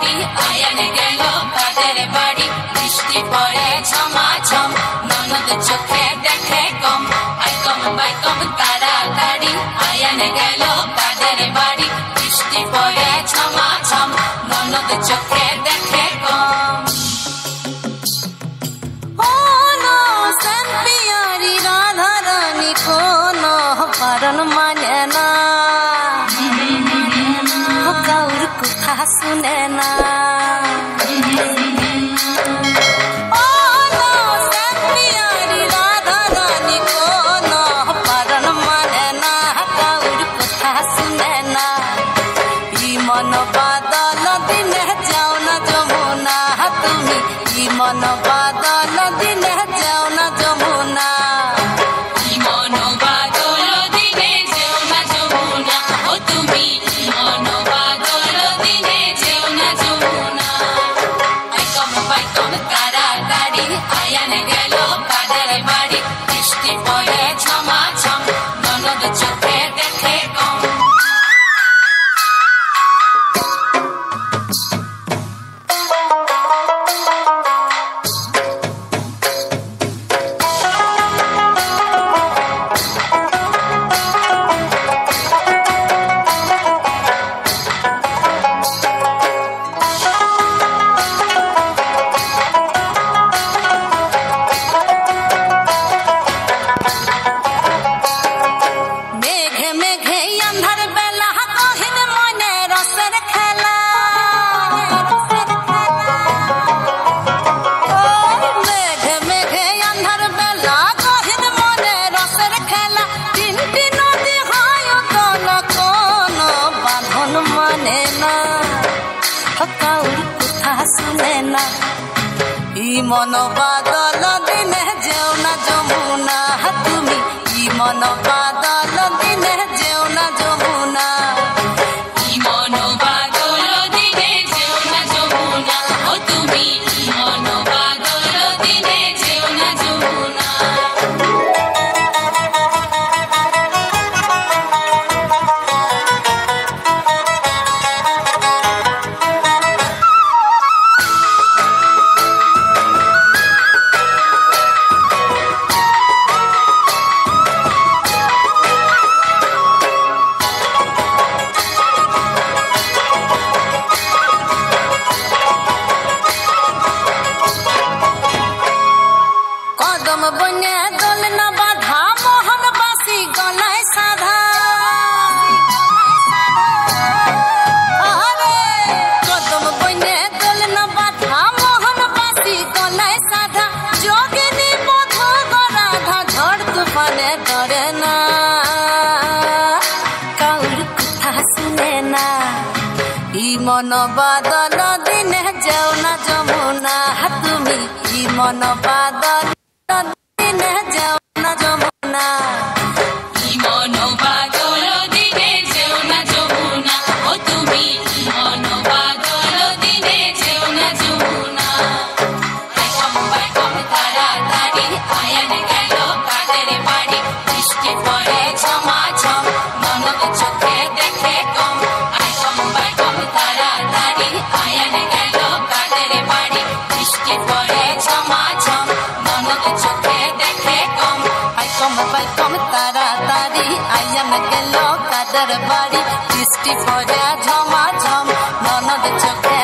তাড়াতাড়ি আয়ান গেল কাদের বাড়ি বৃষ্টি পড়ে ঝমাঝম ননদ চোখে দেখে কম আইকম বাইকম তাড়াতাড়ি আয়ান গেল কাদের বাড়ি বৃষ্টি পড়ে ঝমাঝম ননদ চোখে দেখে কম পারন মানে না কাউর কথা শুনে না পারন মানে না কাউর কথা শুনে না ই মন বাদল দিনে যাও না যমুনা তুমি ই মন বাদল দিনে যাও না যমুনা আয়ান গেল কাদের বাড়ি বৃষ্টি পড়ে ঝমাঝম ননদ চোখে দেখে কম কাউর কথা শুনে না ই মন বাদল দিনে যেও না যমুনা তুমি ই মন বাদল দিনে যেও না যমুনা ই মন বাদল দিনে যেও না যমুনা ও তুমি ই মন বাদল দিনে যেও না যমুনা বনে দল না বাধা মোহন বাসি গলায় সাধা আরে কদম বনে দল না বাধা মোহন বাসি গলায় সাধা যোগিনী মধু গরাধা ঝড় তুফানে ডরে না কাউর কথা শুনে না ই মন বাদল দিনে যাও না যমুনা তুমি ই মন বাদল দিনে যাও না যমুনা ই মন বাদল দিনে যেও না যমুনা ও তুমি ই মন বাদল দিনে যেও না যমুনা আইকম বাইকম তাড়াতাড়ি আয়ান গেল কাদের বাড়ি বৃষ্টি পড়ে ঝমাঝম ননদ চোখে দেখে কম আইকম বাইকম তাড়াতাড়ি আয়ান গেল কাদের বাড়ি বৃষ্টি পড়ে ঝমাঝম ননদ চোখে দেখে কম আইকম বাইকম তাড়াতাড়ি আয়ান গেল কাদের বাড়ি বৃষ্টি পড়ে ঝমাঝম ননদ চোখে